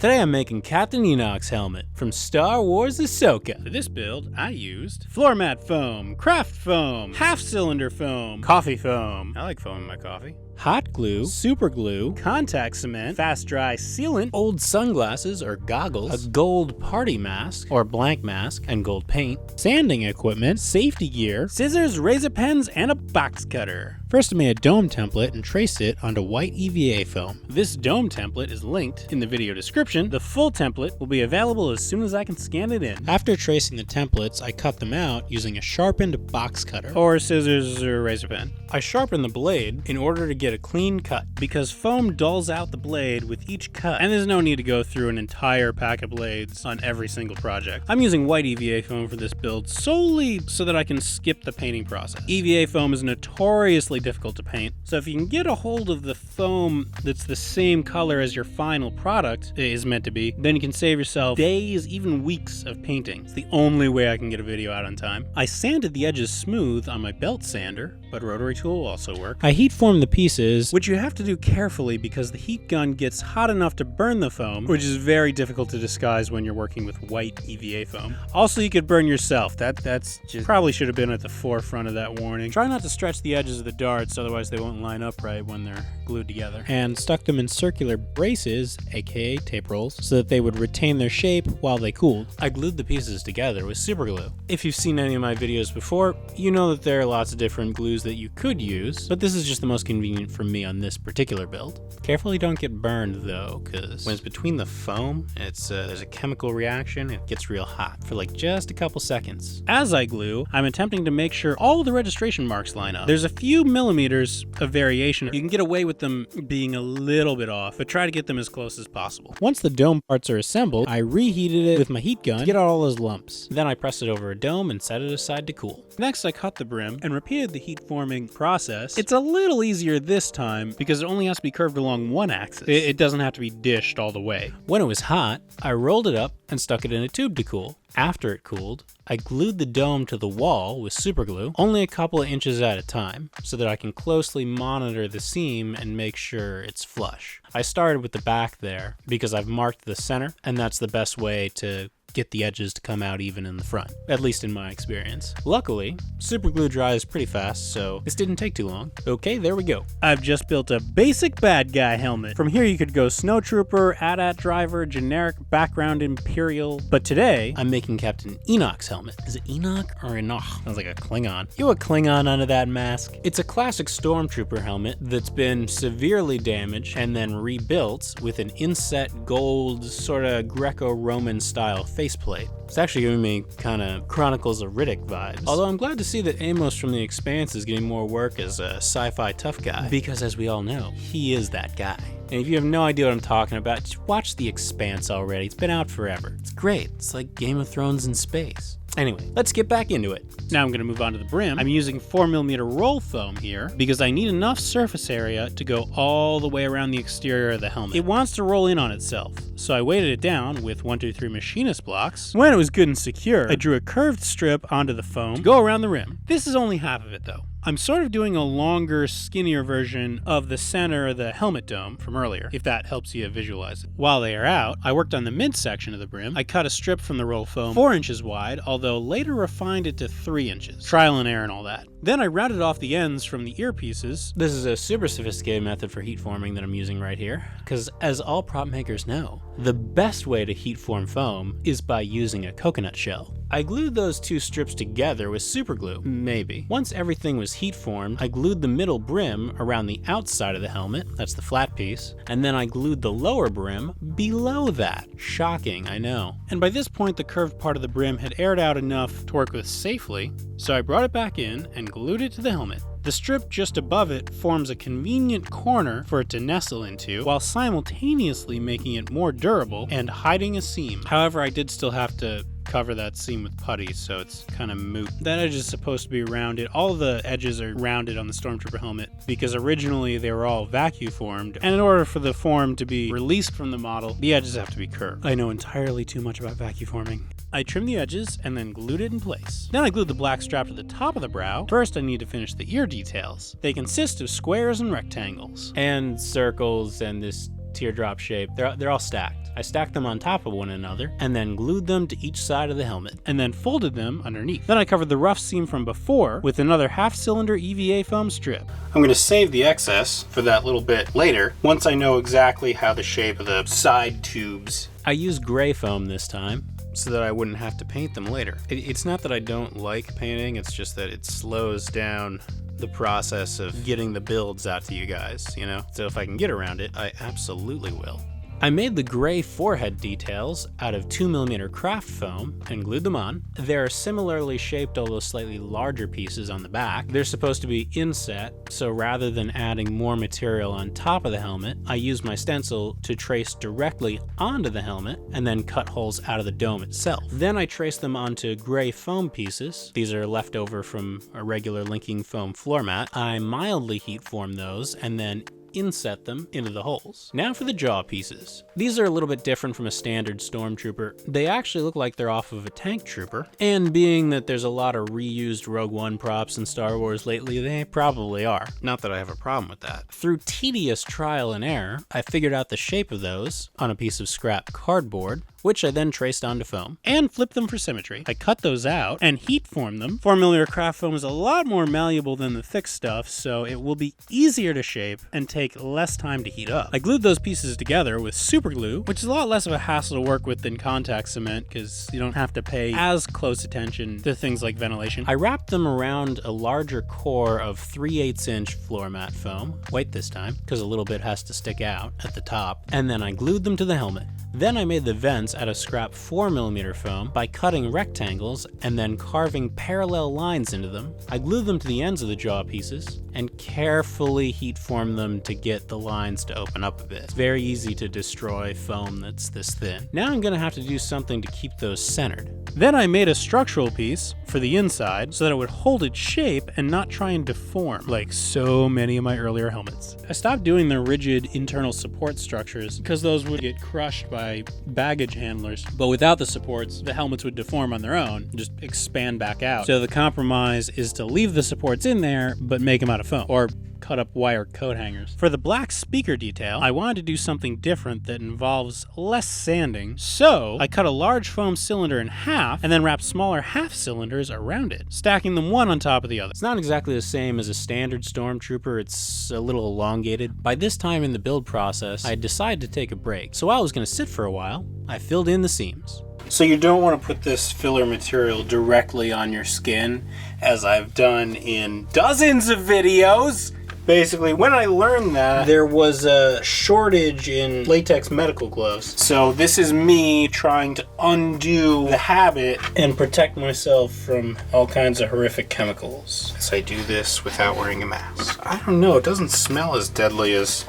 Today I'm making Captain Enoch's helmet from Star Wars Ahsoka. For this build, I used floor mat foam, craft foam, half-cylinder foam, coffee foam. I like foam in my coffee. Hot glue, super glue, contact cement, fast dry sealant, old sunglasses or goggles, a gold party mask or blank mask, and gold paint, sanding equipment, safety gear, scissors, razor pens, and a box cutter. First I made a dome template and traced it onto white EVA foam. This dome template is linked in the video description. The full template will be available as soon as I can scan it in. After tracing the templates, I cut them out using a sharpened box cutter or scissors or razor pen. I sharpened the blade in order to get a clean cut because foam dulls out the blade with each cut, and there's no need to go through an entire pack of blades on every single project. I'm using white EVA foam for this build solely so that I can skip the painting process. EVA foam is notoriously difficult to paint, so if you can get a hold of the foam that's the same color as your final product is meant to be, then you can save yourself days, even weeks of painting. It's the only way I can get a video out on time. I sanded the edges smooth on my belt sander, but rotary tool will also work. I heat formed the pieces, which you have to do carefully because the heat gun gets hot enough to burn the foam, which is very difficult to disguise when you're working with white EVA foam. Also, you could burn yourself. That's just probably should have been at the forefront of that warning. Try not to stretch the edges of the darts, otherwise they won't line up right when they're glued together. And stuck them in circular braces, aka tape rolls, so that they would retain their shape while they cooled. I glued the pieces together with super glue. If you've seen any of my videos before, you know that there are lots of different glues that you could use, but this is just the most convenient for me on this particular build. Carefully don't get burned though, because when it's between the foam, there's a chemical reaction, it gets real hot for like just a couple seconds. As I glue, I'm attempting to make sure all the registration marks line up. There's a few millimeters of variation. You can get away with them being a little bit off, but try to get them as close as possible. Once the dome parts are assembled, I reheated it with my heat gun to get out all those lumps. Then I pressed it over a dome and set it aside to cool. Next I cut the brim and repeated the heat forming process. It's a little easier this time because it only has to be curved along one axis. It doesn't have to be dished all the way. When it was hot, I rolled it up and stuck it in a tube to cool. After it cooled, I glued the dome to the wall with super glue, only a couple of inches at a time, so that I can closely monitor the seam and make sure it's flush. I started with the back there because I've marked the center, and that's the best way to get the edges to come out even in the front, at least in my experience. Luckily, super glue dries pretty fast, so this didn't take too long. Okay, there we go. I've just built a basic bad guy helmet. From here you could go snowtrooper, AT-AT driver, generic background imperial, but today I'm making Captain Enoch's helmet. Is it Enoch or Enoch? Sounds like a Klingon. You a Klingon under that mask? It's a classic stormtrooper helmet that's been severely damaged and then rebuilt with an inset gold, sorta Greco-Roman style faceplate. It's actually giving me kind of Chronicles of Riddick vibes. Although I'm glad to see that Amos from The Expanse is getting more work as a sci-fi tough guy, because as we all know, he is that guy. And if you have no idea what I'm talking about, just watch The Expanse already. It's been out forever. It's great. It's like Game of Thrones in space. Anyway, let's get back into it. Now I'm going to move on to the brim. I'm using 4mm roll foam here because I need enough surface area to go all the way around the exterior of the helmet. It wants to roll in on itself, so I weighted it down with 1, 2, 3 machinist blocks. When it was good and secure, I drew a curved strip onto the foam to go around the rim. This is only half of it though. I'm sort of doing a longer, skinnier version of the center of the helmet dome from earlier, if that helps you visualize it. While they are out, I worked on the mid-section of the brim. I cut a strip from the roll foam 4 inches wide, although later refined it to 3 inches. Trial and error and all that. Then I rounded off the ends from the earpieces. This is a super sophisticated method for heat forming that I'm using right here, because as all prop makers know, the best way to heat form foam is by using a coconut shell. I glued those two strips together with super glue, maybe. Once everything was heat formed, I glued the middle brim around the outside of the helmet, that's the flat piece, and then I glued the lower brim below that. Shocking, I know. And by this point, the curved part of the brim had aired out enough to work with safely, so I brought it back in and glued it to the helmet. The strip just above it forms a convenient corner for it to nestle into, while simultaneously making it more durable and hiding a seam. However, I did still have to cover that seam with putty, so it's kind of moot. That edge is supposed to be rounded. All the edges are rounded on the Stormtrooper helmet because originally they were all vacuum formed, and in order for the form to be released from the model, the edges have to be curved. I know entirely too much about vacuum forming. I trimmed the edges and then glued it in place. Then I glued the black strap to the top of the brow. First I need to finish the ear details. They consist of squares and rectangles, and circles, and this teardrop shape. They're all stacked. I stacked them on top of one another and then glued them to each side of the helmet and then folded them underneath. Then I covered the rough seam from before with another half-cylinder EVA foam strip. I'm going to save the excess for that little bit later once I know exactly how the shape of the side tubes. I used gray foam this time so that I wouldn't have to paint them later. It's not that I don't like painting, it's just that it slows down the process of getting the builds out to you guys, you know? So if I can get around it, I absolutely will. I made the gray forehead details out of 2mm craft foam and glued them on. There are similarly shaped, although slightly larger pieces on the back. They're supposed to be inset, so rather than adding more material on top of the helmet, I used my stencil to trace directly onto the helmet and then cut holes out of the dome itself. Then I traced them onto gray foam pieces. These are left over from a regular linking foam floor mat. I mildly heat formed those and then inset them into the holes. Now for the jaw pieces. These are a little bit different from a standard stormtrooper. They actually look like they're off of a tank trooper, and being that there's a lot of reused Rogue One props in Star Wars lately, they probably are. Not that I have a problem with that. Through tedious trial and error, I figured out the shape of those on a piece of scrap cardboard, which I then traced onto foam and flipped them for symmetry. I cut those out and heat formed them. 4mm craft foam is a lot more malleable than the thick stuff, so it will be easier to shape and take less time to heat up. I glued those pieces together with super glue, which is a lot less of a hassle to work with than contact cement because you don't have to pay as close attention to things like ventilation. I wrapped them around a larger core of 3/8" floor mat foam, white this time, because a little bit has to stick out at the top, and then I glued them to the helmet. Then I made the vents out of scrap 4mm foam by cutting rectangles and then carving parallel lines into them. I glued them to the ends of the jaw pieces and carefully heat formed them to get the lines to open up a bit. It's very easy to destroy foam that's this thin. Now I'm gonna have to do something to keep those centered. Then I made a structural piece for the inside so that it would hold its shape and not try and deform like so many of my earlier helmets. I stopped doing the rigid internal support structures because those would get crushed by baggage handlers, but without the supports, the helmets would deform on their own and just expand back out. So the compromise is to leave the supports in there, but make them out of foam, or cut up wire coat hangers. For the black speaker detail, I wanted to do something different that involves less sanding, so I cut a large foam cylinder in half and then wrapped smaller half cylinders around it, stacking them one on top of the other. It's not exactly the same as a standard stormtrooper, it's a little elongated. By this time in the build process, I decided to take a break, so while I was going to sit for a while, I filled in the seams. So you don't want to put this filler material directly on your skin, as I've done in dozens of videos. Basically, when I learned that, there was a shortage in latex medical gloves. So this is me trying to undo the habit and protect myself from all kinds of horrific chemicals as I do this without wearing a mask. I don't know, it doesn't smell as deadly as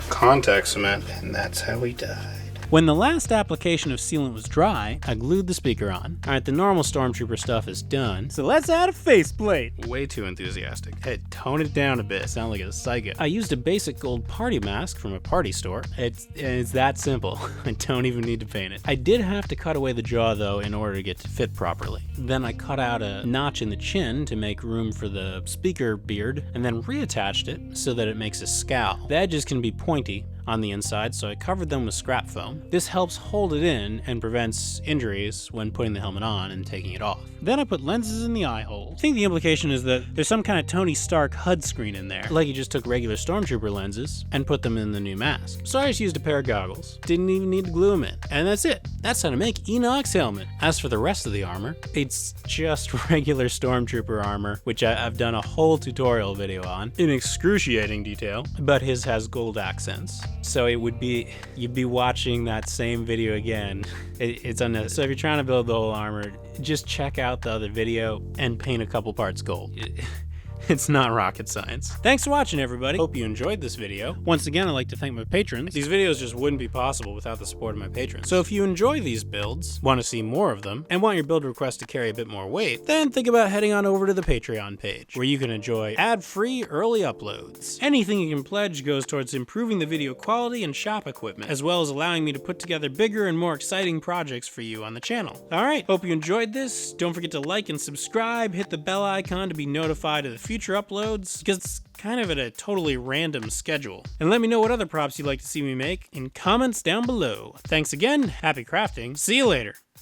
contact cement, and that's how he died. When the last application of sealant was dry, I glued the speaker on. Alright, the normal stormtrooper stuff is done, so let's add a faceplate. Way too enthusiastic. Hey, tone it down a bit, sound like a psycho. I used a basic gold party mask from a party store. It's that simple. I don't even need to paint it. I did have to cut away the jaw though in order to get to fit properly. Then I cut out a notch in the chin to make room for the speaker beard, and then reattached it so that it makes a scowl. The edges can be pointy on the inside, so I covered them with scrap foam. This helps hold it in and prevents injuries when putting the helmet on and taking it off. Then I put lenses in the eye hole. I think the implication is that there's some kind of Tony Stark HUD screen in there, like he just took regular stormtrooper lenses and put them in the new mask. So I just used a pair of goggles. Didn't even need to glue them in. And that's it. That's how to make Enoch's helmet. As for the rest of the armor, it's just regular stormtrooper armor, which I've done a whole tutorial video on in excruciating detail, but his has gold accents. So you'd be watching that same video again. It's unnecessary. So if you're trying to build the whole armor, just check out the other video and paint a couple parts gold. It's not rocket science. Thanks for watching, everybody. Hope you enjoyed this video. Once again, I'd like to thank my patrons. These videos just wouldn't be possible without the support of my patrons. So if you enjoy these builds, want to see more of them, and want your build request to carry a bit more weight, then think about heading on over to the Patreon page, where you can enjoy ad-free early uploads. Anything you can pledge goes towards improving the video quality and shop equipment, as well as allowing me to put together bigger and more exciting projects for you on the channel. Alright, hope you enjoyed this. Don't forget to like and subscribe, hit the bell icon to be notified of the future future uploads because it's kind of at a totally random schedule. And let me know what other props you'd like to see me make in comments down below. Thanks again, happy crafting, see you later.